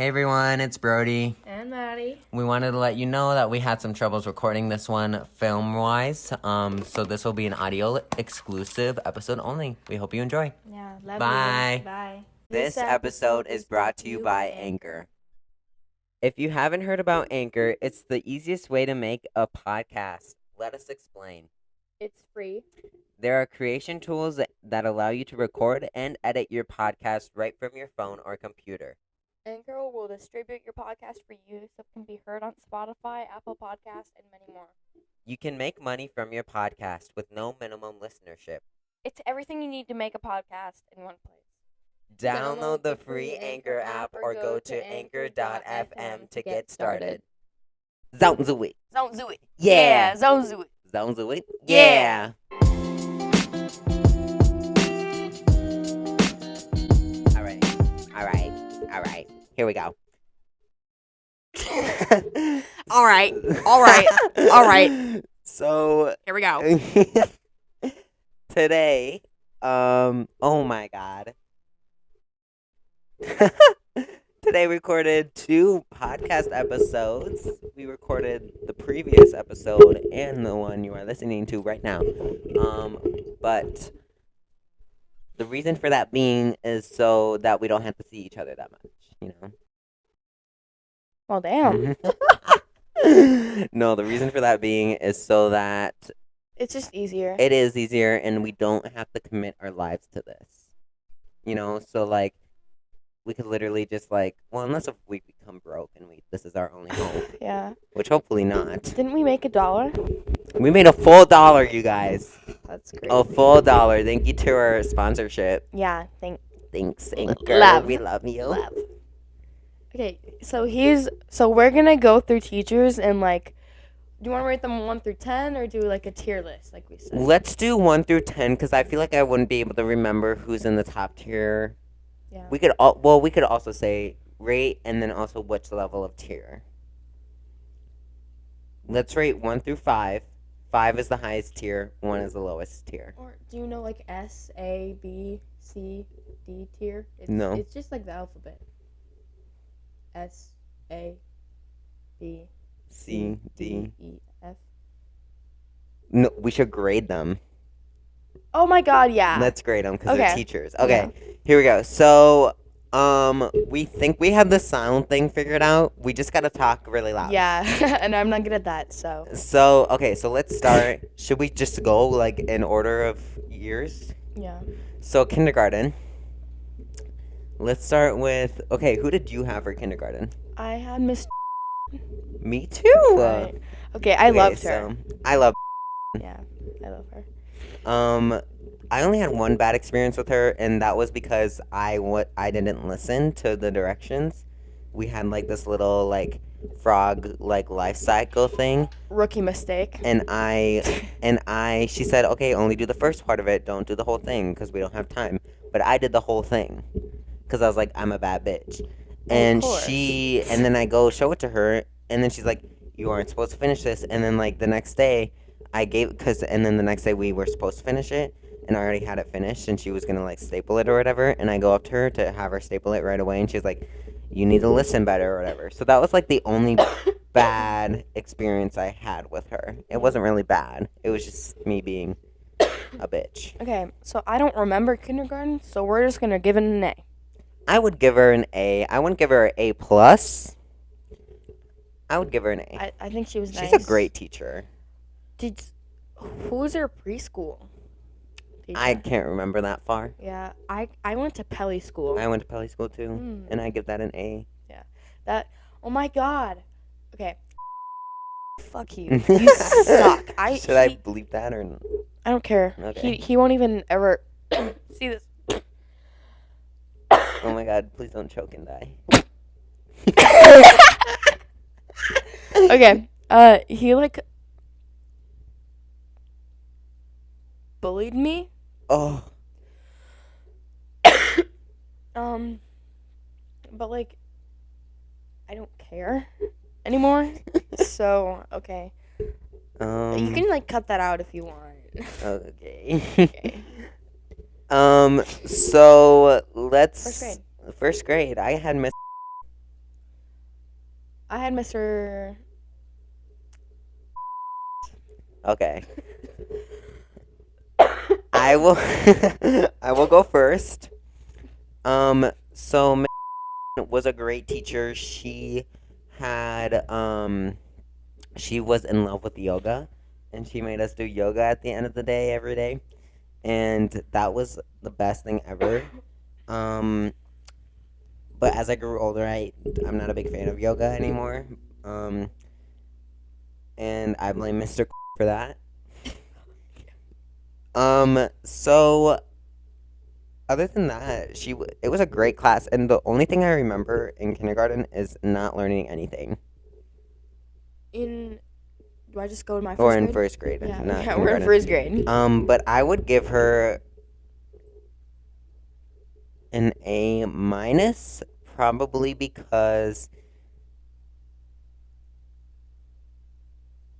Hey everyone, it's Brody. And Maddie. We wanted to let you know that we had some troubles recording this one film-wise. So this will be an audio exclusive episode only. We hope you enjoy. Yeah, love Bye. you. Bye. This episode is brought to you by Anchor. If you haven't heard about Anchor, it's the easiest way to make a podcast. Let us explain. It's free. There are creation tools that allow you to record and edit your podcast right from your phone or computer. Anchor will distribute your podcast for you so it can be heard on Spotify, Apple Podcasts, and many more. You can make money from your podcast with no minimum listenership. It's everything you need to make a podcast in one place. Download the free Anchor app or go to anchor.fm to get started. Zon't Zoo It. Zon't Zoo It. Yeah. Zon't Zoo It. Zon't Zoo It. Yeah. All right. Here we go. All right. So Here we go. today, oh my God. Today we recorded 2 podcast episodes. We recorded the previous episode and the one you are listening to right now. But the reason for that being is so that we don't have to see each other that much, you know? Well, damn. No, the reason for that being is so that It's just easier. it is easier and we don't have to commit our lives to this. You know, so like we could literally just like, well, unless if we become broke and this is our only hope, Yeah. which hopefully not. Didn't we make $1? We made a full dollar, you guys. That's great. A full dollar. Thank you to our sponsorship. Yeah, Thanks, Anchor. Love. We love you. Love. Okay, so we're gonna go through teachers and like, do you want to rate them 1 through 10 or do like a tier list like we said? Let's do 1 through 10 because I feel like I wouldn't be able to remember who's in the top tier. Yeah. We could also say rate and then also which level of tier. Let's rate 1 through 5. 5 is the highest tier. 1 is the lowest tier. Or do you know like S, A, B, C, D tier? No. It's just like the alphabet. S, A, B, C, D. E, F. No, we should grade them. Oh my God! Yeah. Let's grade them because they're Okay. teachers. Okay, Here we go. So, we think we have the sound thing figured out. We just gotta talk really loud. Yeah, and I'm not good at that. So. So, okay, so let's start. Should we just go like in order of years? Yeah. So, kindergarten. Let's start with, okay, who did you have for kindergarten? I had Miss. Me too. Right. Okay, I loved her. So, I love. Yeah, I love her. I only had one bad experience with her, and that was because I didn't listen to the directions. We had like this little like frog like life cycle thing, Rookie mistake. and she said, okay, only do the first part of it, don't do the whole thing because we don't have time. But I did the whole thing because I was like, I'm a bad bitch, and course. and then I go show it to her, and then she's like, you aren't supposed to finish this, and then like the next day. And then the next day we were supposed to finish it, and I already had it finished, and she was gonna like staple it or whatever, and I go up to her to have her staple it right away, and she's like, you need to listen better or whatever. So that was like the only bad experience I had with her. It wasn't really bad. It was just me being a bitch. Okay, so I don't remember kindergarten, so we're just gonna give it an A. I would give her an A. I wouldn't give her an A plus. I would give her an A. I think she was nice. She's a great teacher. Who was her preschool teacher? I can't remember that far. Yeah, I went to Pelly school. I went to Pelly school too, and I give that an A. Yeah, oh my God. Okay. Fuck you. You suck. Should I bleep that or? I don't care. Okay. He won't even ever see this. Oh my God! Please don't choke and die. Okay. He like bullied me. Oh. But like, I don't care anymore. So okay. You can like cut that out if you want. Okay. Okay. So let's. First grade. First grade. I had Miss. I had Mr. Okay. I will I will go first. So was a great teacher. Had she was in love with yoga, and she made us do yoga at the end of the day every day, and that was the best thing ever. Um, but as I grew older, I'm not a big fan of yoga anymore. Um, and I blame Mr. for that. So other than that, it was a great class, and the only thing I remember in kindergarten is not learning anything. Do I just go to my Or first in grade? first grade, Yeah, not yeah, we're in kindergarten. first grade. But I would give her an A minus, probably because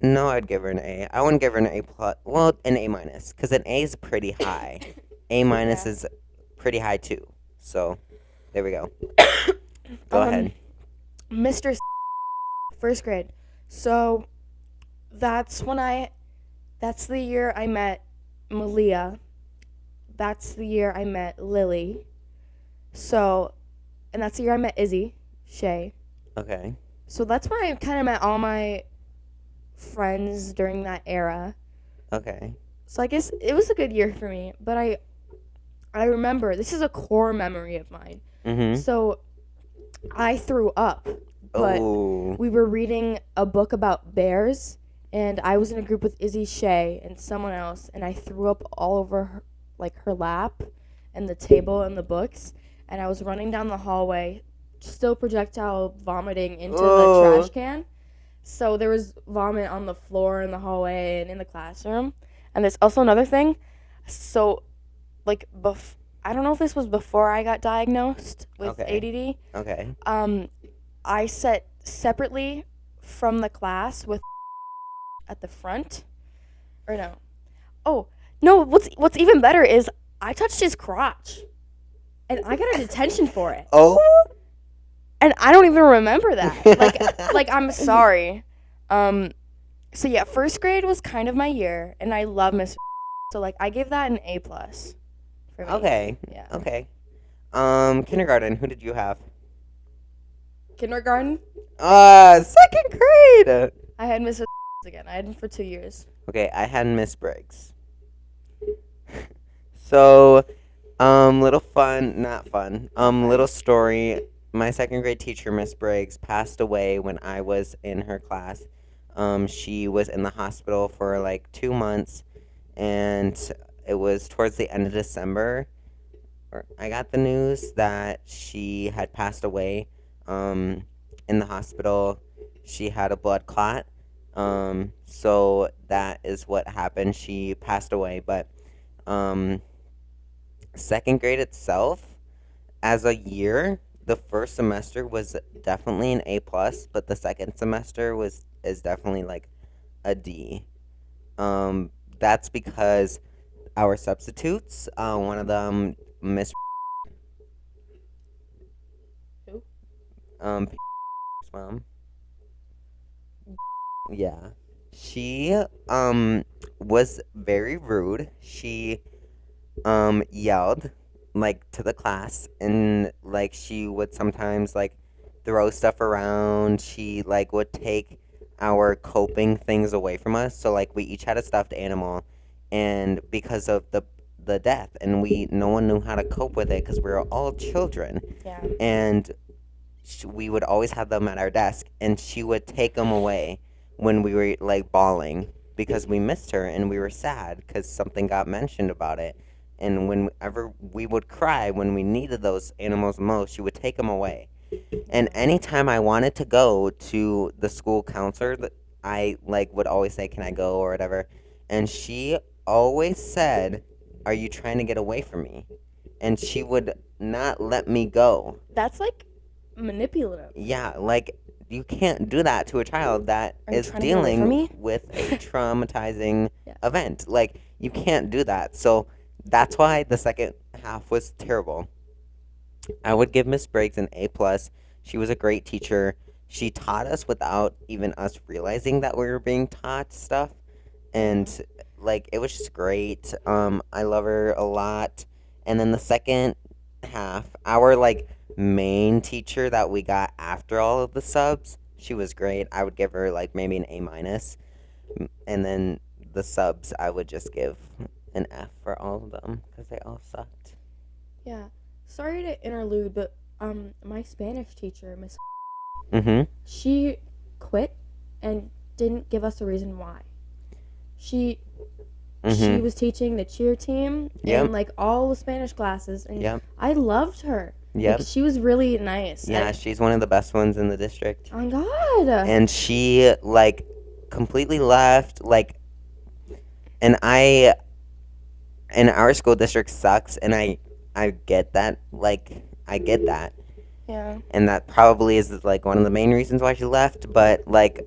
no, I'd give her an A. I wouldn't give her an A plus. Well, an A minus, because an A is pretty high. A minus Yeah. is pretty high too. So there we go. Go ahead. Mr. First grade. So that's the year I met Malia. That's the year I met Lily. So, and that's the year I met Izzy, Shay. Okay. So that's where I kind of met all my friends during that era. Okay. So I guess it was a good year for me. But I remember, this is a core memory of mine. Mm-hmm. So I threw up. But Oh. we were reading a book about bears, and I was in a group with Izzy, Shay, and someone else, and I threw up all over her, like her lap and the table and the books, and I was running down the hallway, still projectile vomiting into the trash can. So there was vomit on the floor in the hallway and in the classroom. And there's also another thing. So, like, I don't know if this was before I got diagnosed with ADD. Okay. I sat separately from the class with at the front. Or no. Oh, no, what's even better is I touched his crotch. And I got a detention for it. Oh. And I don't even remember that. Like I'm sorry. So yeah, first grade was kind of my year, and I love Miss. So like I give that an A plus. For me. Okay. Yeah. Okay. Kindergarten. Who did you have? Kindergarten. Second grade. I had Miss again. I had him for 2 years. Okay, I had Miss Briggs. So, little fun, not fun. Little story. My second grade teacher, Miss Briggs, passed away when I was in her class. She was in the hospital for like 2 months, and it was towards the end of December. I got the news that she had passed away. In the hospital, she had a blood clot. So that is what happened. She passed away, but second grade itself, as a year, the first semester was definitely an A plus, but the second semester is definitely like a D. That's because our substitutes, one of them, Miss Who? Mom. Yeah. She was very rude. She yelled like to the class, and like she would sometimes like throw stuff around. She like would take our coping things away from us. So like we each had a stuffed animal, and because of the death, and no one knew how to cope with it because we were all children. Yeah. And we would always have them at our desk, and she would take them away when we were like bawling because we missed her and we were sad because something got mentioned about it. And whenever we would cry when we needed those animals most, she would take them away. And anytime I wanted to go to the school counselor, I like would always say, "Can I go?" or whatever. And she always said, "Are you trying to get away from me?" And she would not let me go. That's like manipulative. Yeah, like you can't do that to a child that is dealing with a traumatizing event. Like you can't do that. So that's why the second half was terrible. I would give Miss Briggs an A plus. She was a great teacher. she taught us without even us realizing that we were being taught stuff. And like it was just great. I love her a lot. And then the second half, our like main teacher that we got after all of the subs, she was great. I would give her like maybe an A minus. And then the subs, I would just give an F for all of them because they all sucked. Yeah. Sorry to interlude, but my Spanish teacher, Miss, she quit and didn't give us a reason why. She was teaching the cheer team and like all the Spanish classes, and I loved her. Yep. Like, she was really nice. Yeah, she's one of the best ones in the district. Oh my god. And she like completely left, like, and our school district sucks, and I get that, like, I get that. Yeah. And that probably is like one of the main reasons why she left, but like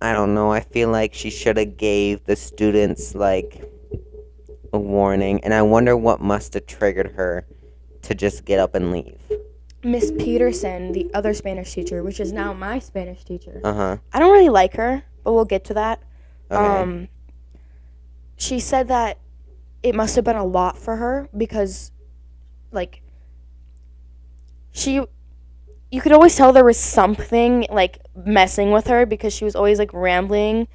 I don't know, I feel like she should have gave the students like a warning, and I wonder what must have triggered her to just get up and leave. Miss Peterson, the other Spanish teacher, which is now my Spanish teacher. I don't really like her, but we'll get to that. Okay. She said that it must have been a lot for her because, like, you could always tell there was something, like, messing with her because she was always, like, rambling.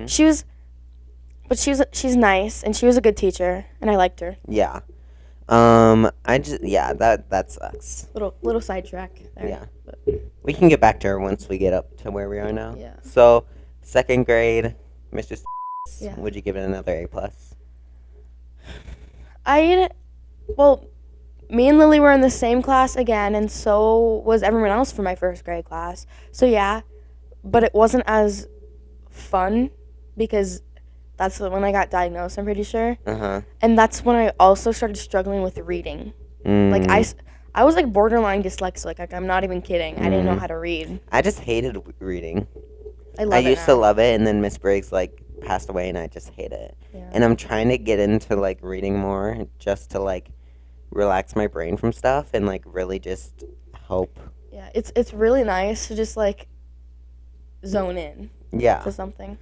She's nice, and she was a good teacher, and I liked her. Yeah. That sucks. Little sidetrack there. Yeah. But we can get back to her once we get up to where we are now. Yeah. So, second grade, Mr. Yeah. Would you give it another A+? Me and Lily were in the same class again, and so was everyone else from my first grade class. So yeah, but it wasn't as fun because that's when I got diagnosed, I'm pretty sure. And that's when I also started struggling with reading. Like, I was like borderline dyslexic. Like, I'm not even kidding. I didn't know how to read. I just hated reading. I used to love it, and then Miss Briggs like passed away, and I just hate it. Yeah. And I'm trying to get into like reading more, just to like relax my brain from stuff and like really just help. Yeah, it's really nice to just like zone in. Yeah. To something.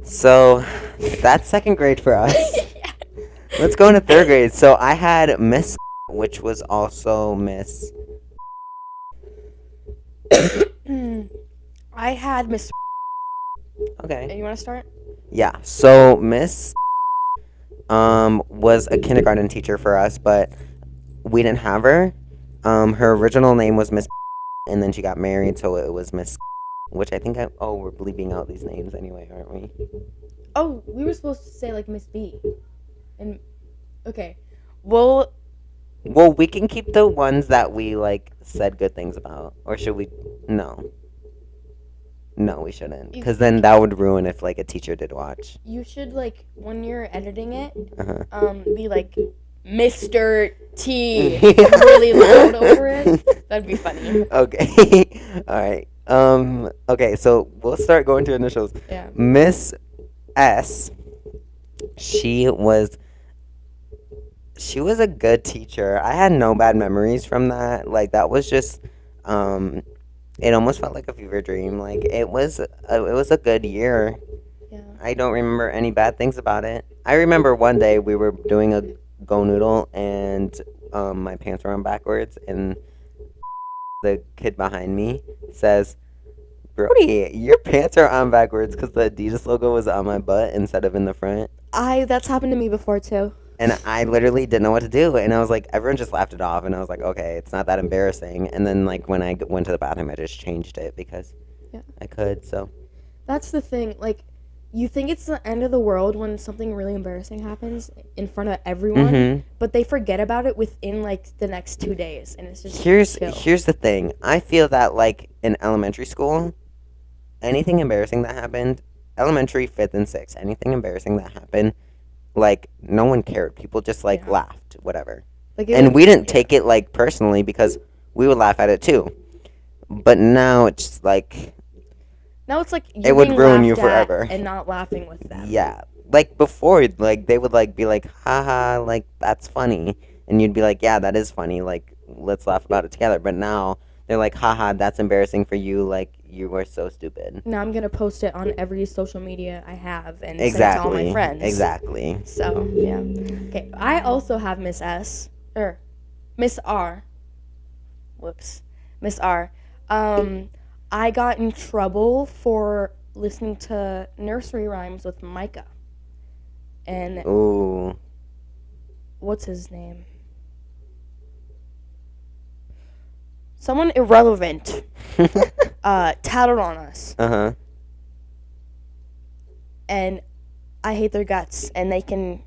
So that's second grade for us. Yeah. Let's go into third grade. So I had Miss, which was also Miss. I had Miss. Okay. You want to start? Yeah. So Miss was a kindergarten teacher for us, but we didn't have her. Her original name was Miss, and then she got married, so it was Miss, which I think we're bleeping out these names anyway, aren't we? Oh, we were supposed to say like Miss B. And okay. Well, we can keep the ones that we like said good things about, or should we? No, we shouldn't, because then that would ruin if like a teacher did watch. You should, like, when you're editing it, be like Mr. T really loud over it. That'd be funny. Okay. All right. Okay, so we'll start going to initials. Yeah. Miss S. She was a good teacher. I had no bad memories from that. Like, that was just it almost felt like a fever dream. Like, it was a good year. Yeah. I don't remember any bad things about it. I remember one day we were doing a go noodle, and my pants were on backwards, and the kid behind me says, "Brody, your pants are on backwards," because the Adidas logo was on my butt instead of in the front. That's happened to me before too. And I literally didn't know what to do, and I was like, everyone just laughed it off, and I was like, okay, it's not that embarrassing. And then like when I went to the bathroom, I just changed it because I could. So that's the thing. Like, you think it's the end of the world when something really embarrassing happens in front of everyone, but they forget about it within like the next 2 days, and it's just here's the thing. I feel that like in elementary school, anything embarrassing that happened, elementary, 5th, and 6th, anything embarrassing that happened, like no one cared. People just like laughed, whatever. Like, and we didn't take it like personally because we would laugh at it too. But now it's like. Now it's like it would ruin you forever. And not laughing with them. Yeah. Like before, like they would like be like, haha, like that's funny. And you'd be like, yeah, that is funny. Like, let's laugh about it together. But now They're like, haha, that's embarrassing for you. Like, you were so stupid. Now I'm gonna post it on every social media I have and send it to all my friends. Exactly. So yeah. Okay. I also have Miss S or Miss R. Whoops, Miss R. I got in trouble for listening to nursery rhymes with Micah. And Ooh. what's his name? Someone irrelevant tattled on us. Uh-huh. And I hate their guts, and they can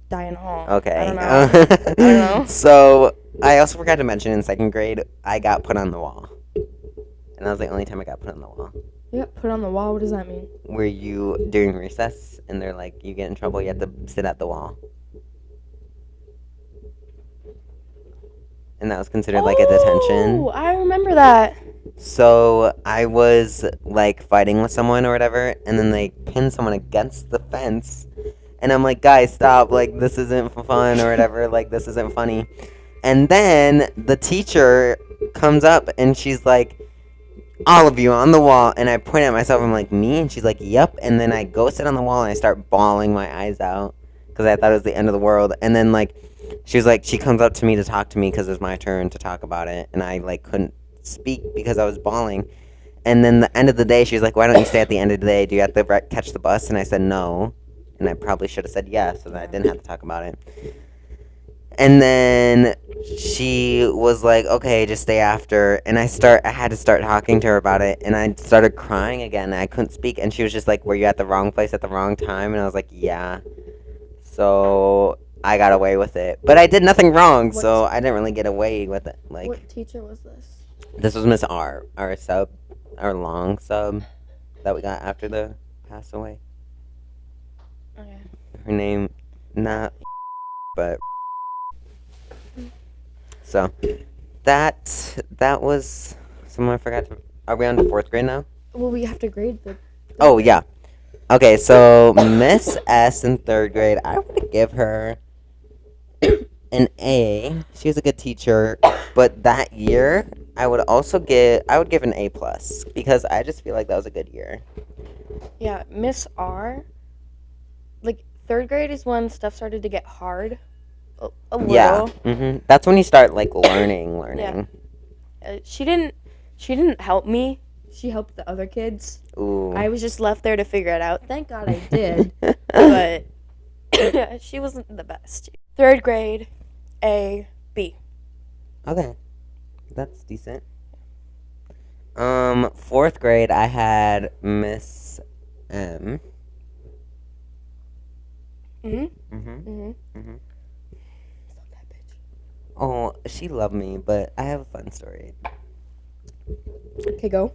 die in a hall. Okay. I don't know. I don't know. So, I also forgot to mention in 2nd grade, I got put on the wall. And that was the only time I got put on the wall. You got put on the wall? What does that mean? Where you, during recess, and they're like, you get in trouble, you have to sit at the wall. And that was considered like a detention. Oh, I remember that. So I was like fighting with someone or whatever, and then they pinned someone against the fence. And I'm like, guys, stop. Like, this isn't fun or whatever. Like, this isn't funny. And then the teacher comes up and she's like, all of you on the wall. And I point at myself. I'm like, me? And she's like, yep. And then I go sit on the wall and I start bawling my eyes out because I thought it was the end of the world. And then, like, she was like, she comes up to me to talk to me because it was my turn to talk about it. And I, like, couldn't speak because I was bawling. And then the end of the day, she was like, why don't you stay at the end of the day? Do you have to catch the bus? And I said no. And I probably should have said yes so that I didn't have to talk about it. And then she was like, okay, just stay after. And I had to start talking to her about it. And I started crying again. I couldn't speak. And she was just like, were you at the wrong place at the wrong time? And I was like, yeah. So I got away with it. But I did nothing wrong, so I didn't really get away with it. Like, what teacher was this? This was Miss R, our sub, our long sub that we got after the pass away. Okay. Her name, not, but. So, that was someone I forgot to. Are we on to 4th grade now? Well, we have to grade the. Oh, yeah. Okay, so Miss S in 3rd grade, I would give her an A. She was a good teacher, but that year I would give an A plus because I just feel like that was a good year. Yeah, Miss R. Like 3rd grade is when stuff started to get hard. A little. Yeah. That's when you start like learning. Yeah. She didn't help me. She helped the other kids. Ooh. I was just left there to figure it out. Thank God I did. But she wasn't the best. 3rd grade, A, B. Okay. That's decent. 4th grade, I had Miss M. Fuck that bitch. Oh, she loved me, but I have a fun story. Okay, go.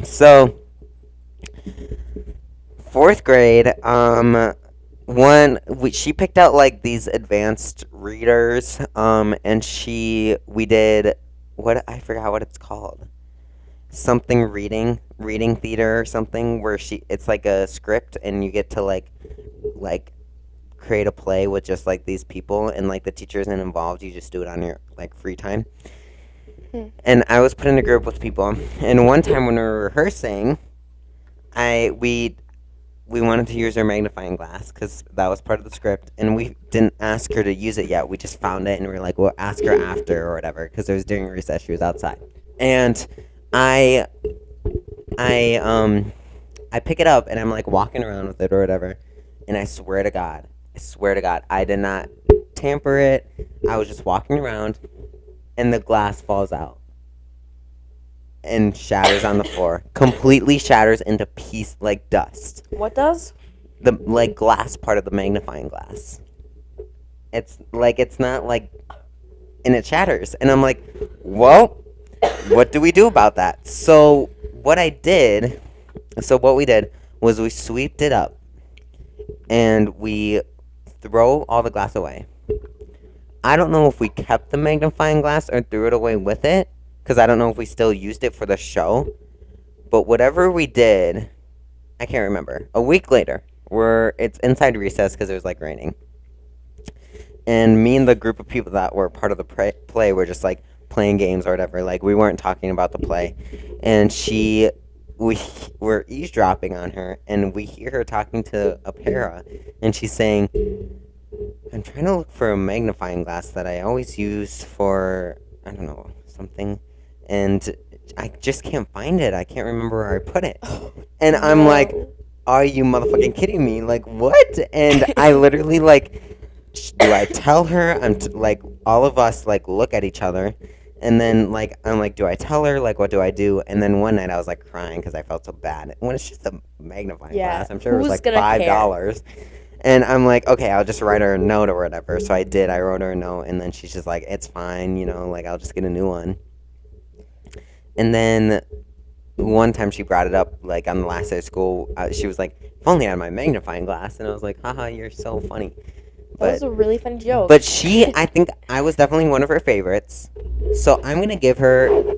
So 4th grade, she picked out like these advanced readers, and we did I forgot what it's called. Something reading theater or something where it's like a script and you get to like create a play with just like these people and like the teacher isn't involved, you just do it on your like free time. And I was put in a group with people, and one time when we were rehearsing, we wanted to use her magnifying glass because that was part of the script, and we didn't ask her to use it yet. We just found it, and we were like, we'll ask her after or whatever because it was during recess. She was outside, and I pick it up and I'm like walking around with it or whatever, and I swear to God, I did not tamper it. I was just walking around, and the glass falls out and shatters on the floor. Completely shatters into like dust. What does? The like glass part of the magnifying glass. It's not like, and it shatters, and I'm like, well, what do we do about that? So what we did was we sweeped it up and we throw all the glass away. I don't know if we kept the magnifying glass or threw it away with it, because I don't know if we still used it for the show. But whatever we did, I can't remember. A week later, it's inside recess because it was like raining. and me and the group of people that were part of the play were just like playing games or whatever. Like we weren't talking about the play, and we were eavesdropping on her, and we hear her talking to a para, and she's saying, "I'm trying to look for a magnifying glass that I always use for I don't know something, and I just can't find it. I can't remember where I put it." And I'm like, No. "Are you motherfucking kidding me? Like what?" And I literally like, do I tell her? Like all of us like look at each other, and then like I'm like, do I tell her? Like what do I do? And then one night I was like crying because I felt so bad. When it's just a magnifying Yeah, glass, I'm sure it was who's like gonna care? $5. And I'm like, okay, I'll just write her a note or whatever. So I did. I wrote her a note, and then she's just like, it's fine, like I'll just get a new one. And then one time she brought it up, like on the last day of school, she was like, if only I had my magnifying glass. And I was like, haha, you're so funny. That was a really funny joke. But I think I was definitely one of her favorites. So I'm going to give her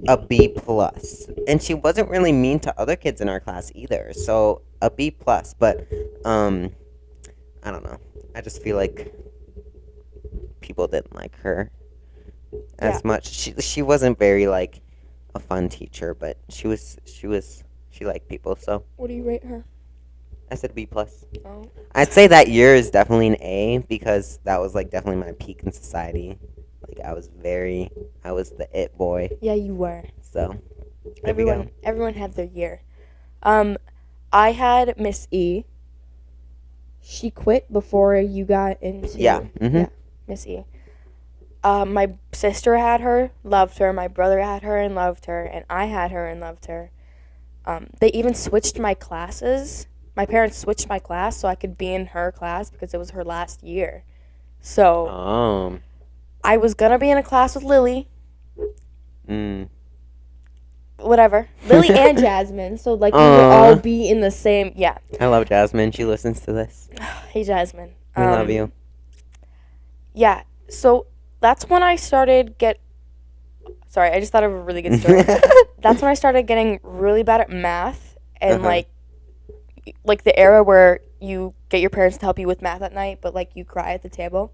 a B plus. And she wasn't really mean to other kids in our class either. So a B plus. But, I don't know. I just feel like people didn't like her as much. She wasn't very, like, a fun teacher, but she liked people, so. What do you rate her? I said B plus. Oh. I'd say that year is definitely an A because that was like definitely my peak in society. Like I was the it boy. Yeah, you were. So there we go. Everyone had their year. I had Miss E. She quit before you got into. Yeah. Mm-hmm. Yeah, Miss E. My sister had her, loved her. My brother had her and loved her, and I had her and loved her. They even switched my classes. My parents switched my class so I could be in her class because it was her last year. So I was gonna be in a class with Lily. Whatever. Lily and Jasmine. So like we would all be in the same. Yeah. I love Jasmine. She listens to this. Hey Jasmine. We love you. Yeah. So that's when I started Sorry, I just thought of a really good story. That's when I started getting really bad at math and like the era where you get your parents to help you with math at night, but like you cry at the table.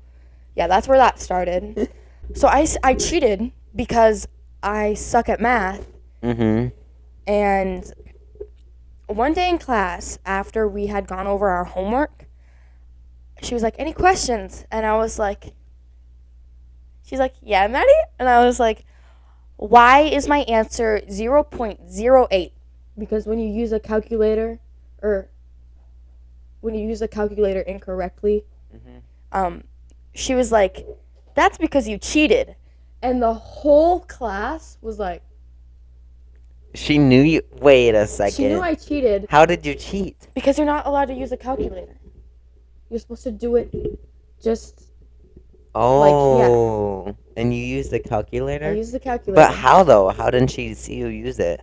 Yeah, that's where that started. So I cheated because I suck at math. Mm-hmm. And one day in class, after we had gone over our homework, she was like, "Any questions?" And I was like, she's like, "Yeah, Maddie?" And I was like, "Why is my answer 0.08? Because when you use a calculator, or when you use a calculator incorrectly, she was like, "That's because you cheated." And the whole class was like, she knew you. Wait a second. she knew I cheated. How did you cheat? Because you're not allowed to use a calculator. You're supposed to do it just. Oh. And you used the calculator? I used the calculator. But how though? How didn't she see you use it?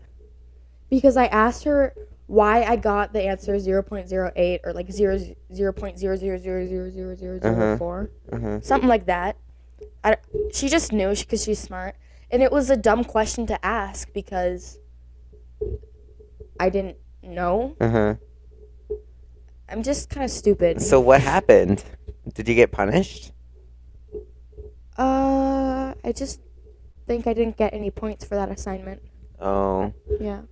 Because I asked her why I got the answer 0.08 or like 0.00000004. Something like that. She just knew because she's smart. And it was a dumb question to ask because I didn't know. I'm just kind of stupid. So what happened? Did you get punished? I just think I didn't get any points for that assignment. Oh. Yeah.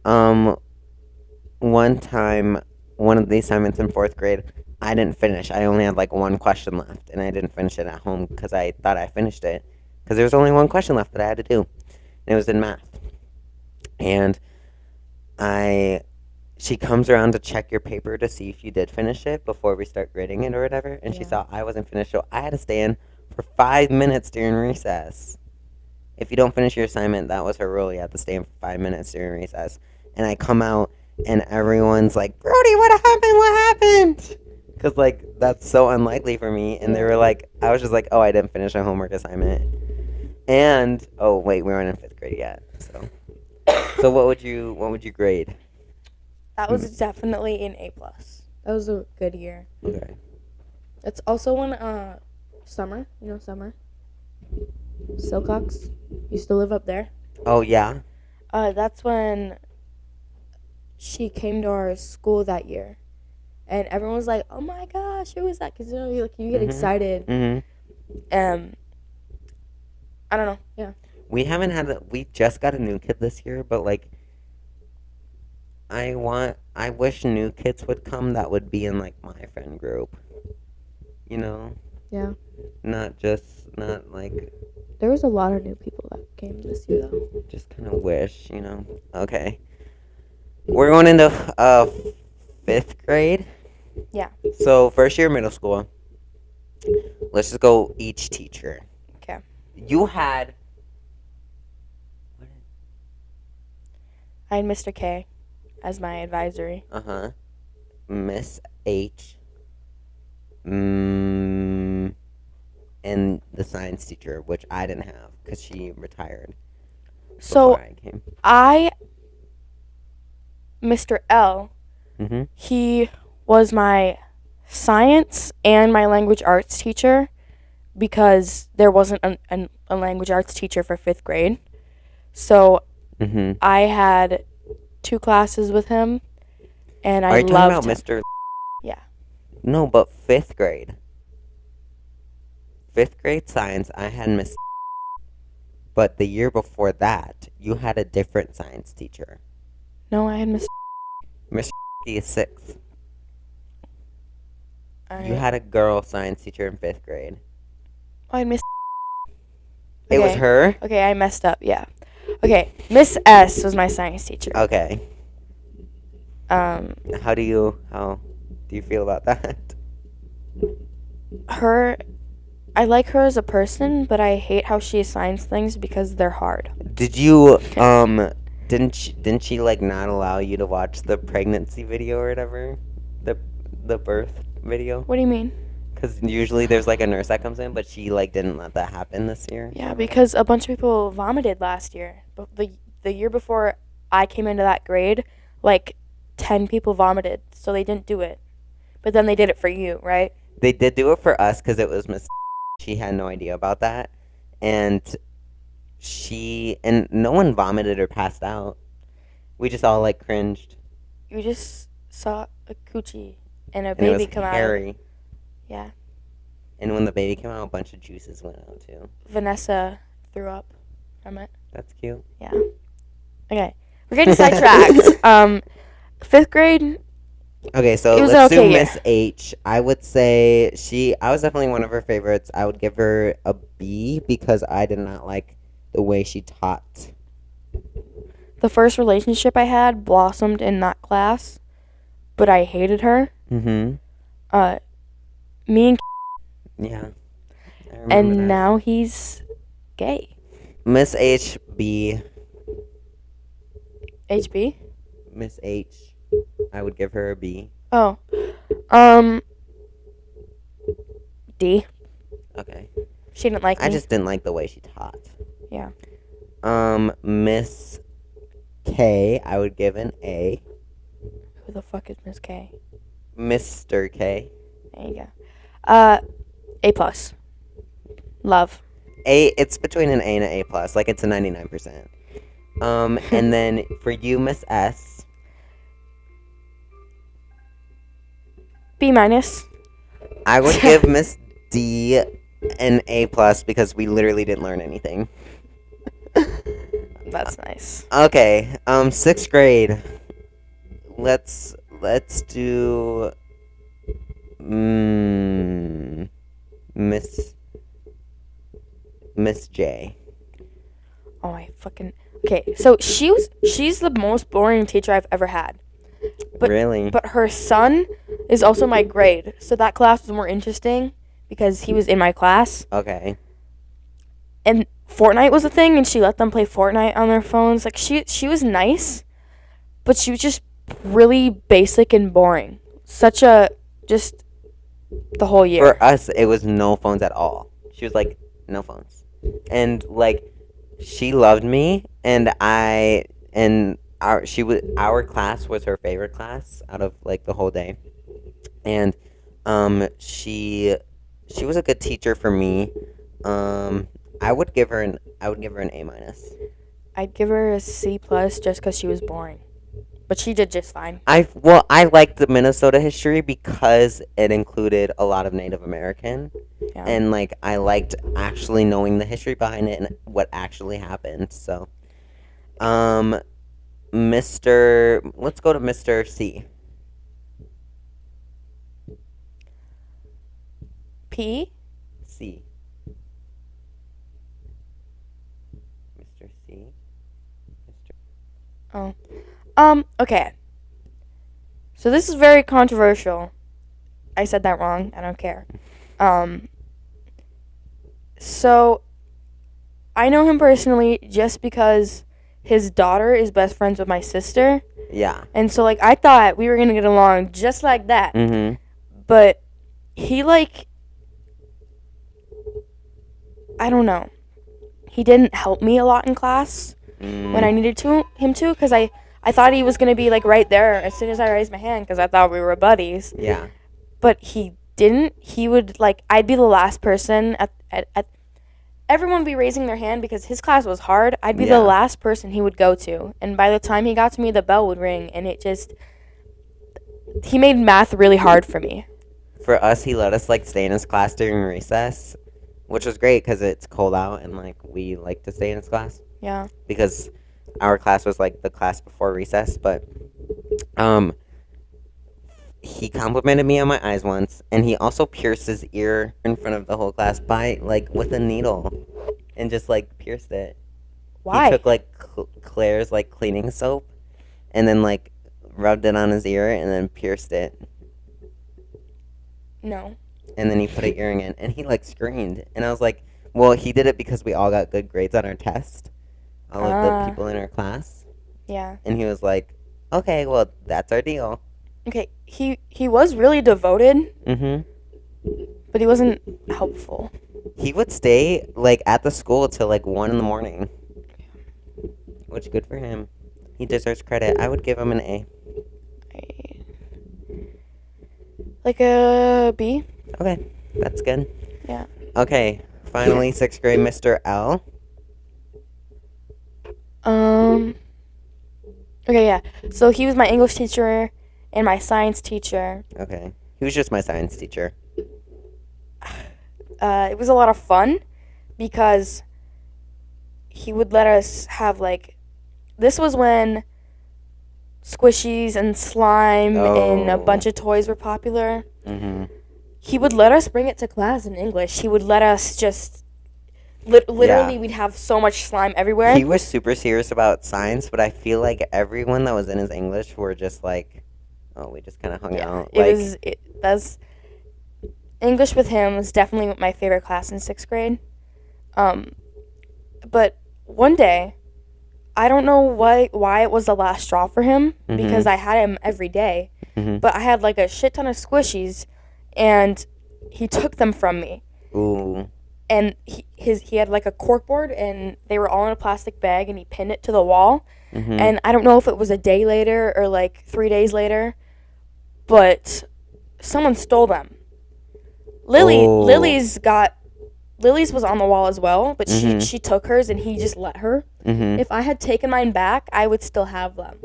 One time, one of the assignments in 4th grade, I didn't finish. I only had like one question left, and I didn't finish it at home because I thought I finished it. Because there was only one question left that I had to do, and it was in math. And she comes around to check your paper to see if you did finish it before we start grading it or whatever, and she saw I wasn't finished, so I had to stay in for 5 minutes during recess. If you don't finish your assignment, that was her rule. You have to stay in for 5 minutes during recess. And I come out, and everyone's like, "Brody, what happened? What happened?" Because, like, that's so unlikely for me. And they were like, I was just like, oh, I didn't finish a homework assignment. And, oh, wait, we weren't in 5th grade yet. So what would you grade? That was definitely an A+. That was a good year. Okay. It's also when, Summer. You know Summer? Silcox. Used to live up there. Oh, yeah? That's when she came to our school that year. and everyone was like, "Oh my gosh, who is that?" Because you get Mhm. excited. Mhm. I don't know. Yeah. We just got a new kid this year, but like I wish new kids would come that would be in like my friend group. You know, Yeah. not like There was a lot of new people that came this year though. just kind of wish, Okay. We're going into 5th grade. Yeah. So first year middle school. Let's just go each teacher. Okay. You had I had Mr. K as my advisory. Miss H. And the science teacher, which I didn't have because she retired So before I came. Mr. L, Mhm. he was my science and my language arts teacher because there wasn't a language arts teacher for 5th grade. So Mhm. I had 2 classes with him, and Are I you talking about loved him. Mr. Yeah. No, but 5th grade. 5th grade science, I had Miss. But the year before that, you had a different science teacher. No, I had Miss. Miss is 6th. You Alright. had a girl science teacher in 5th grade. Oh, I had Miss. It was her? Okay, I messed up. Yeah. Okay, Miss S was my science teacher. Okay. Um, How do you feel about that? I like her as a person, but I hate how she assigns things because they're hard. Did you didn't she like not allow you to watch the pregnancy video or whatever? The birth video? What do you mean? Cuz usually there's like a nurse that comes in, but she like didn't let that happen this year. Yeah, because a bunch of people vomited last year. But the year before I came into that grade, like 10 people vomited, so they didn't do it. But then they did it for you, right? They did do it for us cuz it was Miss. She had no idea about that. And no one vomited or passed out. We just all like cringed. You just saw a coochie and a And baby it was come hairy. out. Yeah. And when the baby came out, a bunch of juices went out too. Vanessa threw up from it. That's cute. Yeah. Okay. We're getting sidetracked. 5th grade. Okay, so It was let's an okay do year. Miss H. I would say I was definitely one of her favorites. I would give her a B because I did not like the way she taught. The first relationship I had blossomed in that class, but I hated her. Mm-hmm. Me and Yeah. I remember and that. now he's gay. Miss H, B. HB? Miss H. I would give her a B. Oh. D. Okay. She didn't like me. I just didn't like the way she taught. Yeah. Miss K, I would give an A. Who the fuck is Miss K? Mr. K. There you go. A plus. Love. It's between an A and an A plus. Like, it's a 99%. And then for you, Miss S. B minus. I would give Miss D an A plus because we literally didn't learn anything. That's nice. Okay, 6th grade. Let's do Miss J. Oh, I fucking. Okay, so she's the most boring teacher I've ever had. But, Really? But her son is also my grade, so that class was more interesting because he was in my class. Okay. And Fortnite was a thing, and she let them play Fortnite on their phones. Like she was nice, but she was just really basic and boring. Just the whole year. For us, it was no phones at all. She was like, no phones. And like, she loved me, and our class was her favorite class out of like the whole day. And she was a good teacher for me. I would give her an A minus. I'd give her a C plus just because she was boring, but but she did just fine. I liked the Minnesota history because it included a lot of Native American, Yeah. and like I liked actually knowing the history behind it and what actually happened. So, let's go to Mr. C. P. C. Mr. C. Mr. Okay. So this is very controversial. I said that wrong. I don't care. So I know him personally just because his daughter is best friends with my sister. Yeah. And so, like, I thought we were going to get along just like that. Mm-hmm. But he, like, I don't know. He didn't help me a lot in class when I needed him to, because I thought he was going to be, like, right there as soon as I raised my hand, because I thought we were buddies. Yeah. But he didn't. He would, like, I'd be the last person at everyone would be raising their hand because his class was hard. I'd be the last person he would go to. And by the time he got to me, the bell would ring, and he made math really hard for me. For us, he let us, like, stay in his class during recess, which was great because it's cold out and, like, we like to stay in his class. Yeah. Because our class was, like, the class before recess, but, he complimented me on my eyes once, and he also pierced his ear in front of the whole class with a needle, and just, like, pierced it. Why? He took, like, Claire's, like, cleaning soap, and then, like, rubbed it on his ear, and then pierced it. No. And then he put an earring in, and he, like, screamed. And I was like, well, he did it because we all got good grades on our test. All of the people in our class. Yeah. And he was like, okay, well, that's our deal. Okay, he was really devoted. Mm-hmm. But he wasn't helpful. He would stay, like, at the school till, like, 1 in the morning. Which, good for him. He deserves credit. I would give him an A. Like a B? Okay, that's good. Yeah. Okay, finally, 6th grade, Mr. L. Okay, yeah. So he was my English teacher and my science teacher. Okay. He was just my science teacher. It was a lot of fun because he would let us have, like, this was when squishies and slime and a bunch of toys were popular. Mm-hmm. He would let us bring it to class in English. He would let us just literally we'd have so much slime everywhere. He was super serious about science, but I feel like everyone that was in his English were just like, oh, we just kind of hung out. That's English with him was definitely my favorite class in 6th grade. But one day, I don't know why it was the last straw for him, because I had him every day. Mm-hmm. But I had, like, a shit ton of squishies, and he took them from me. Ooh. And he had, like, a corkboard, and they were all in a plastic bag, and he pinned it to the wall. Mm-hmm. And I don't know if it was a day later or, like, 3 days later, but someone stole them. Lily's was on the wall as well, but she took hers, and he just let her. Mm-hmm. If I had taken mine back, I would still have them.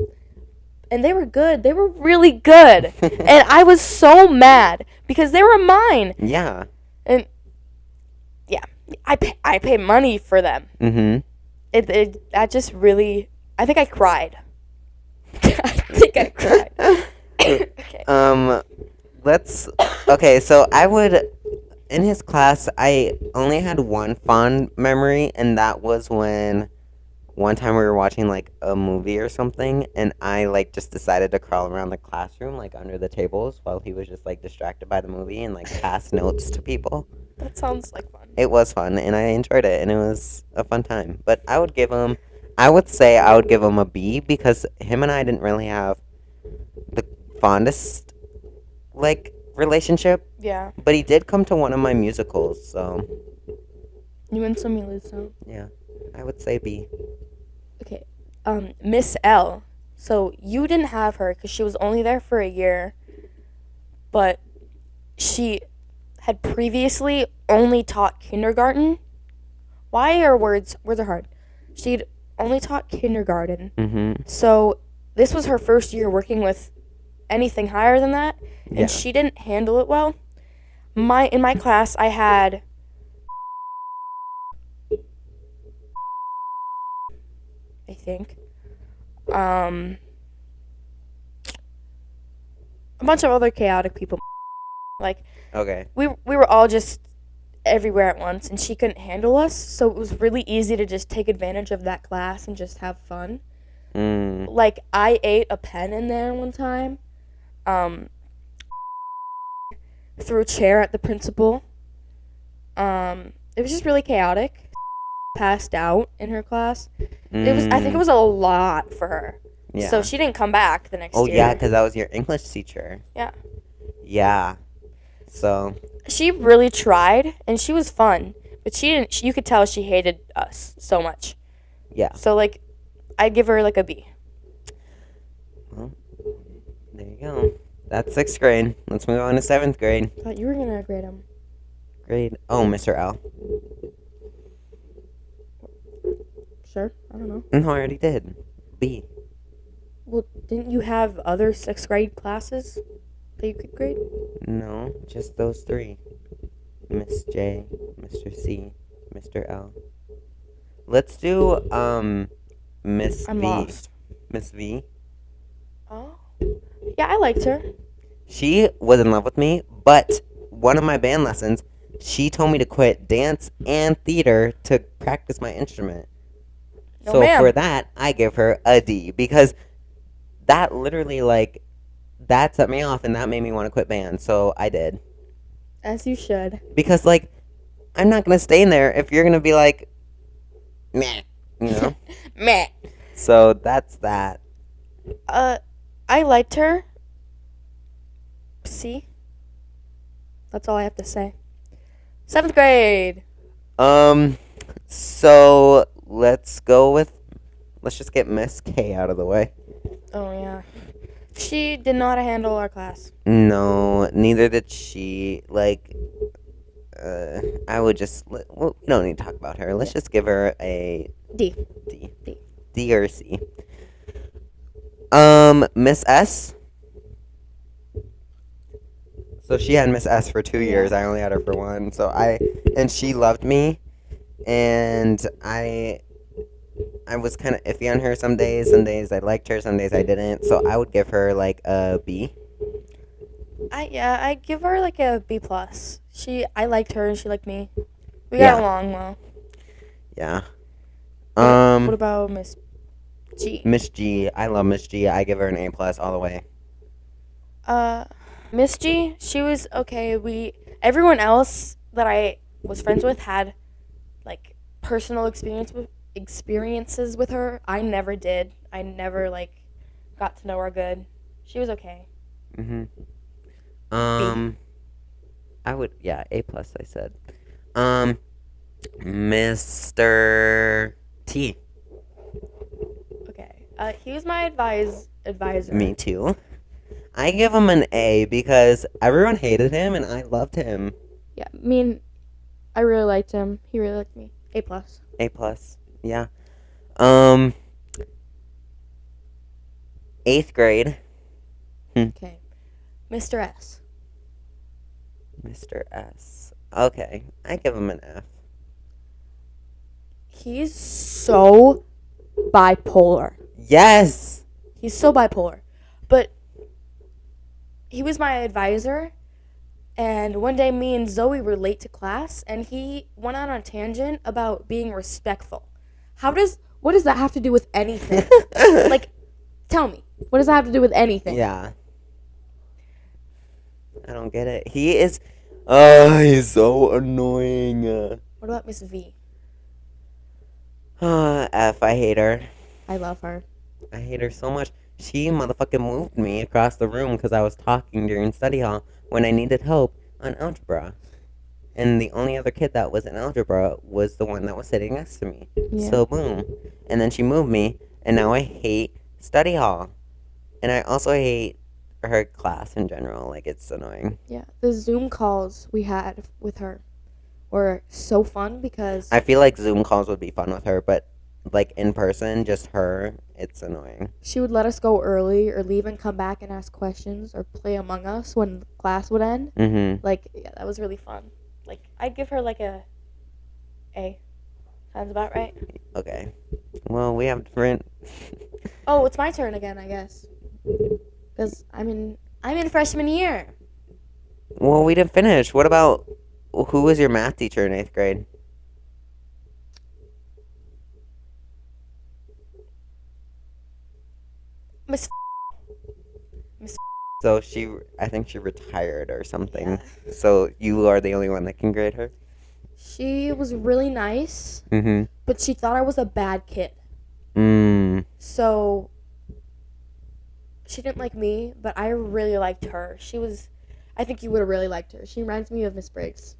And they were good. They were really good. And I was so mad because they were mine. Yeah. And yeah, I paid money for them. Mm-hmm. That just really, I think I cried. Okay. So I would, in his class, I only had one fond memory, and that was when one time we were watching, like, a movie or something, and I, like, just decided to crawl around the classroom, like, under the tables while he was just, like, distracted by the movie and, like, pass notes to people. That sounds like fun. It was fun, and I enjoyed it, and it was a fun time. But I would say I would give him a B, because him and I didn't really have the fondest, like, relationship. Yeah. But he did come to one of my musicals, so. You win some, you lose some. Yeah. I would say B. Okay. Miss L. So you didn't have her because she was only there for a year, but she had previously only taught kindergarten. Why are words are hard? She'd only taught kindergarten. Mm-hmm. So this was her first year working with anything higher than that, and Yeah. she didn't handle it well. In my class, I had I think a bunch of other chaotic people. Like Okay. we were all just everywhere at once, and she couldn't handle us, so it was really easy to just take advantage of that class and just have fun. Like I ate a pen in there one time. Threw a chair at the principal. It was just really chaotic. Passed out in her class. I think it was a lot for her. Yeah. So she didn't come back the next year. Oh, yeah, because that was your English teacher. Yeah. Yeah. So. She really tried, and she was fun, but she didn't. You could tell she hated us so much. Yeah. So like, I'd give her like a B. Well, there you go. That's 6th grade. Let's move on to 7th grade. I thought you were gonna grade him. Oh, Mr. L. Sure. I don't know. No, I already did. B. Well, didn't you have other 6th grade classes that you could grade? No, just those 3. Miss J, Mr. C, Mr. L. Let's do, Miss I'm V. lost. Miss V. Oh. Yeah, I liked her. She was in love with me, but one of my band lessons, she told me to quit dance and theater to practice my instrument. No, So ma'am. for that, I give her a D, because that literally, like, that set me off, and that made me want to quit band, so I did. As you should. Because, like, I'm not going to stay in there if you're going to be like, meh, you know? Meh. So that's that. I liked her. C. That's all I have to say. 7th grade. So let's just get Miss K out of the way. Oh, yeah. She did not handle our class. No, neither did she. Like, I would just, well, we don't need to talk about her. Let's just give her a D. D. D. D or C. Miss S. So she had Miss S for 2 years. I only had her for 1. And she loved me, and I was kind of iffy on her some days. Some days I liked her, some days I didn't. So I would give her like a B. I give her like a B plus. I liked her and she liked me. We got along well. Yeah. What about Miss G? Miss G. I love Miss G. I give her an A plus all the way. Miss G, she was okay. Everyone else that I was friends with had like personal experiences with her. I never did. I never like got to know her good. She was okay. I would, A plus. I said. Mr. T. Okay. He was my advisor. Me too. I give him an A because everyone hated him and I loved him. Yeah, I really liked him. He really liked me. A plus. A plus. Yeah. 8th grade. Okay. Mr. S. Mr. S. Okay. I give him an F. He's so bipolar. Yes! He's so bipolar. But he was my advisor, and one day me and Zoe were late to class, and he went on a tangent about being respectful. What does that have to do with anything? Like, tell me. What does that have to do with anything? Yeah. I don't get it. He's so annoying. What about Miss V? F, I hate her. I love her. I hate her so much. She motherfucking moved me across the room because I was talking during study hall when I needed help on algebra. And the only other kid that was in algebra was the one that was sitting next to me. Yeah. So boom. And then she moved me, and now I hate study hall. And I also hate her class in general. Like, it's annoying. Yeah. The Zoom calls we had with her were so fun because I feel like Zoom calls would be fun with her, but like in person, just her, it's annoying. She would let us go early or leave and come back and ask questions or play Among Us when class would end. Mm-hmm. Like, yeah, that was really fun. Like, I'd give her like a A. Sounds about right. Okay. Well, we have different. Oh, it's my turn again, I guess. Because I'm in freshman year. Well, we didn't finish. What about who was your math teacher in 8th grade? Miss. So I think she retired or something. Yeah. So you are the only one that can grade her? She was really nice, Mm-hmm. but she thought I was a bad kid. So she didn't like me, but I really liked her. I think you would have really liked her. She reminds me of Miss Briggs.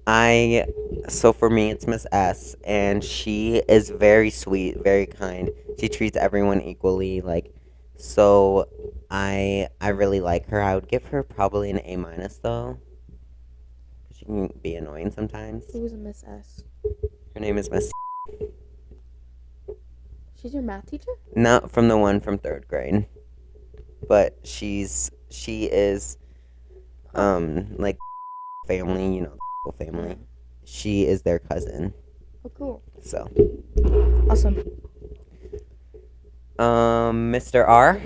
So for me, it's Miss S, and she is very sweet, very kind. She treats everyone equally, like, so I really like her. I would give her probably an A minus though. She can be annoying sometimes. Who was a Miss S? Her name is Miss. She's your math teacher? Not from the one from 3rd grade, but she is like family, family. She is their cousin. Oh, cool. So. Awesome. Mr. R.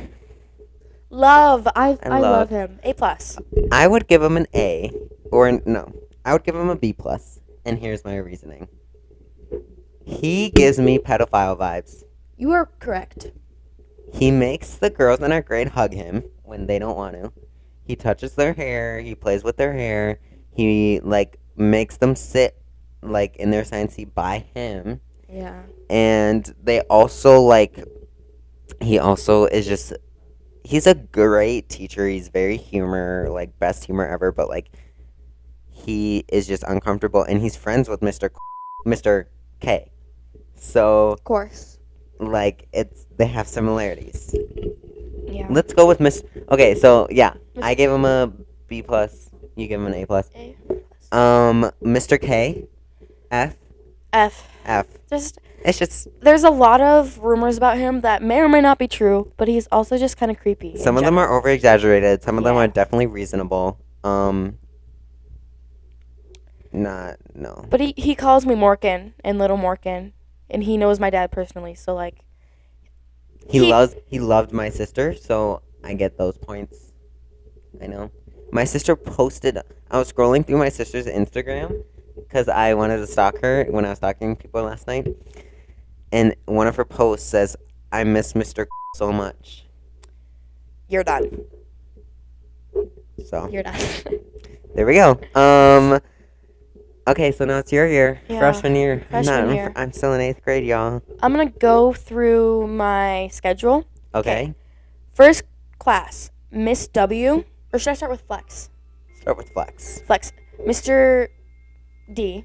Love. I love. love him. A plus. I would give him an A, or no, I would give him a B plus, and here's my reasoning. He gives me pedophile vibes. You are correct. He makes the girls in our grade hug him when they don't want to. He touches their hair. He plays with their hair. He, like, makes them sit, like, in their assigned seat by him. Yeah. And they also, like, he also is just, he's a great teacher. He's very like, best humor ever, but, like, he is just uncomfortable. And he's friends with Mr. K. So, Of course. like, they have similarities. Yeah. Let's go with Okay, so yeah, I gave him a B plus. You give him an A plus. A. Mr. K, F. F. It's just There's a lot of rumors about him that may or may not be true, but he's also just kind of creepy. Some of them are over exaggerated. Some of them are definitely reasonable. No. But he calls me Morgan and Little Morgan, and he knows my dad personally, so like. He loved my sister, so I get those points. I know. My sister posted. I was scrolling through my sister's Instagram because I wanted to stalk her when I was stalking people last night, and one of her posts says, "I miss Mr. so much." You're done. So you're done. There we go. Okay, so now it's your year, freshman year. I'm still in 8th grade, y'all. I'm gonna go through my schedule. Okay. First class, Miss W, or should I start with Flex? Start with Flex. Flex, Mr. D.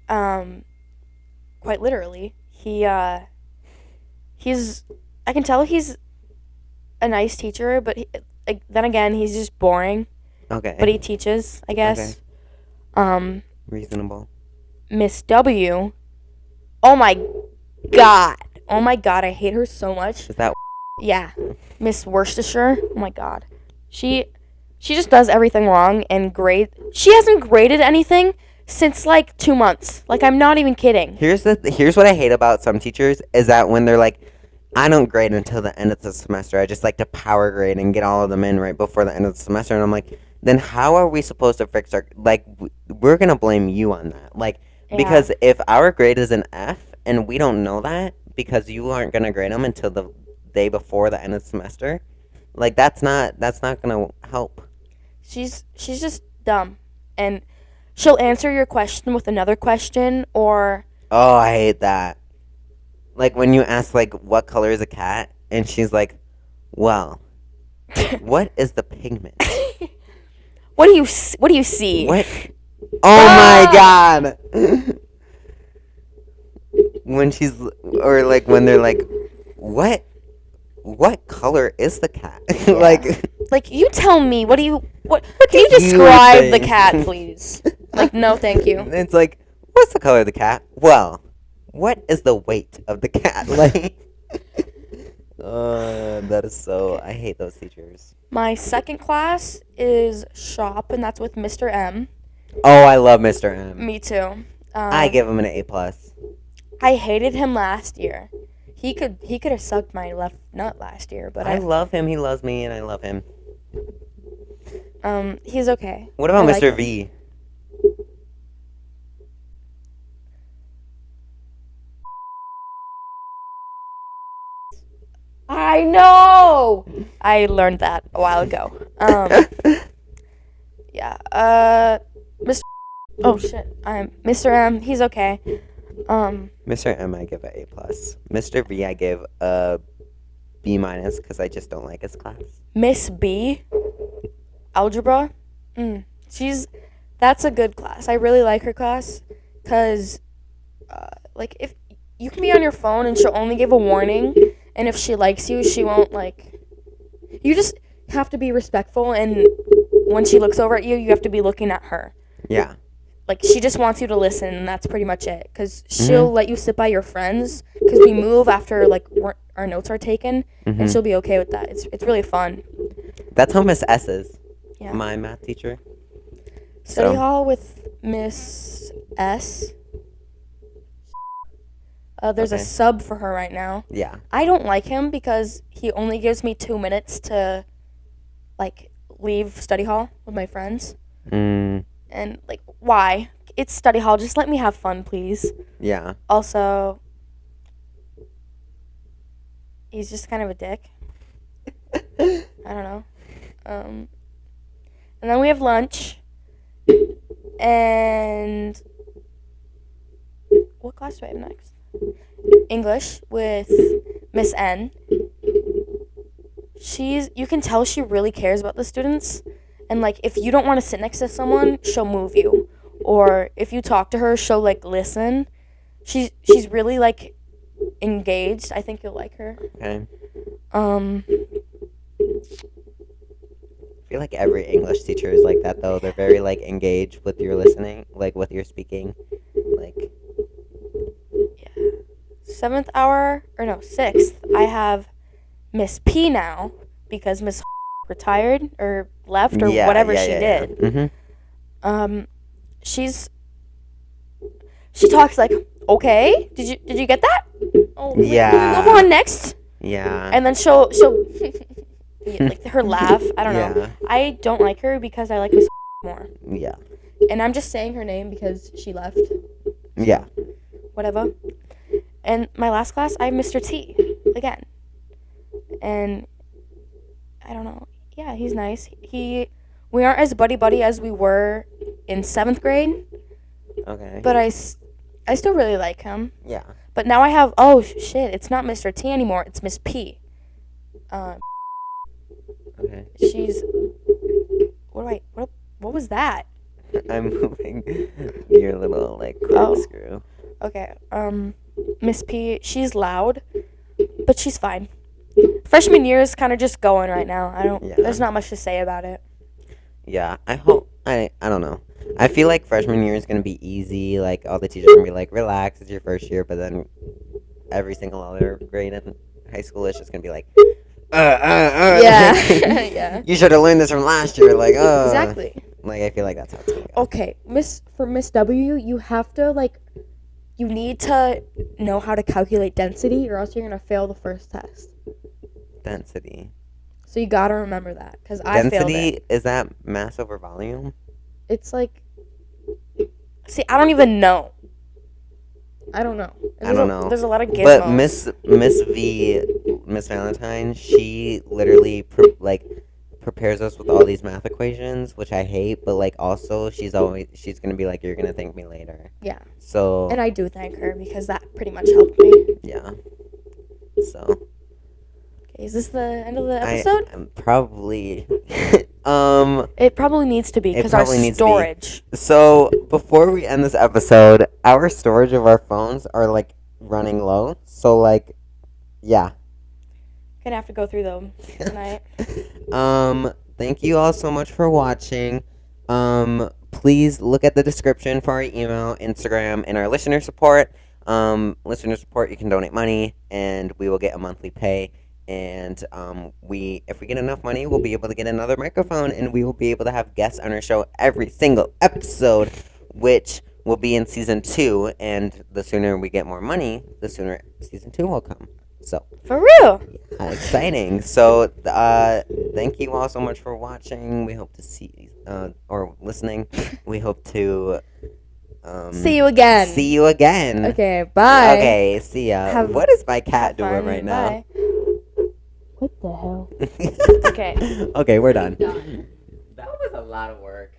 Quite literally, he's. I can tell he's a nice teacher, but then again, he's just boring. Okay. But he teaches, I guess. Okay. Reasonable. Miss W. Oh my god, I hate her so much. Is that? Yeah, Miss Worcestershire. Oh my god, she just does everything wrong and she hasn't graded anything since like 2 months. Like, I'm not even kidding. Here's what I hate about some teachers is that when they're like, I don't grade until the end of the semester. I just like to power grade and get all of them in right before the end of the semester. And I'm like, then how are we supposed to fix our, like, we're going to blame you on that. Like, because if our grade is an F and we don't know that because you aren't going to grade them until the day before the end of the semester, like, that's not going to help. She's just dumb. And she'll answer your question with another question or... Oh, I hate that. Like, when you ask, like, what color is a cat? And she's like, well, what is the pigment? What do you see? What? Oh, my God. When they're like, what color is the cat? Yeah. Like, you tell me, what can you describe the cat, please? Like, no, thank you. It's like, what's the color of the cat? Well, What is the weight of the cat? Like, that is so. I hate those teachers. My second class is shop, and that's with Mr. M. Oh, I love Mr. M. Me too. I give him an A+. I hated him last year. He could have sucked my left nut last year, but I love him. He loves me, and I love him. He's okay. What about I Mr. like V? I know. I learned that a while ago. Yeah. Mr. Oh shit. Mr. M. He's okay. Mr. M, I give an A+. Mr. V, I give a B- because I just don't like his class. Miss B. Algebra. That's a good class. I really like her class, cause, like, if you can be on your phone and she'll only give a warning, and if she likes you, she won't like. You just have to be respectful, and when she looks over at you, you have to be looking at her. Yeah. Like, she just wants you to listen, and that's pretty much it. Because she'll let you sit by your friends, because we move after, like, our notes are taken, and she'll be okay with that. It's really fun. That's how Miss S is. Yeah. My math teacher. Study hall with Miss S. There's a sub for her right now. Yeah. I don't like him because he only gives me 2 minutes to, like, leave study hall with my friends. And, like, why? It's study hall. Just let me have fun, please. Yeah. Also, he's just kind of a dick. I don't know. And then we have lunch. And what class do I have next? English with Miss N. You can tell she really cares about the students. And, like, if you don't want to sit next to someone, she'll move you. Or if you talk to her, she'll, like, listen. She's really, like, engaged. I think you'll like her. Okay. Um, I feel like every English teacher is like that, though. They're very, like, engaged with your listening, like, with your speaking. Like, yeah. 6th, I have Miss P now because Miss retired or left or whatever she did. Mm-hmm. She talks like, okay, did you get that? Oh, yeah. Can we move on next? Yeah. And then she'll like her laugh. I don't know. Yeah. I don't like her because I like Miss more. Yeah. And I'm just saying her name because she left. Yeah. Whatever. And my last class, I have Mr. T again. And I don't know. Yeah, he's nice. We aren't as buddy as we were in 7th grade. Okay. But I still really like him. Yeah. But now I have, oh shit, it's not Mr. T anymore, it's Miss P. Okay. She's, what was that? I'm moving your little, like, corkscrew. Okay, Miss P, she's loud, but she's fine. Freshman year is kind of just going right now. There's not much to say about it. Yeah, I don't know. I feel like freshman year is going to be easy. Like, all the teachers are going to be like, relax, it's your first year. But then every single other grade in high school is just going to be like, Yeah. Yeah. You should have learned this from last year. Like, Exactly. Like, I feel like that's how it's going to go. Okay, for Miss W, you have to, like, you need to know how to calculate density or else you're going to fail the first test. Density. So you got to remember that because I failed it. Density, is that mass over volume? It's like, see, I don't even know. I don't know. I don't know. There's a lot of gizmos. But Miss Valentine, she literally prepares us with all these math equations, which I hate. But like also, she's gonna be like, you're gonna thank me later. Yeah. So. And I do thank her because that pretty much helped me. Yeah. So. Okay, is this the end of the episode? Probably. It probably needs to be because our storage. So before we end this episode, our storage of our phones are like running low. So like, yeah. Gonna have to go through them tonight. Thank you all so much for watching. Please look at the description for our email, Instagram, and our listener support. Listener support, you can donate money, and we will get a monthly pay. And if we get enough money, we'll be able to get another microphone, and we will be able to have guests on our show every single episode, which will be in season 2. And the sooner we get more money, the sooner season 2 will come. So For real. exciting. So thank you all so much for watching. We hope to see or listening. We hope to See you again. See you again. Okay, bye. Okay, see ya. What is my cat doing right now? Bye. What the hell? Okay. Okay, we're done. That was a lot of work.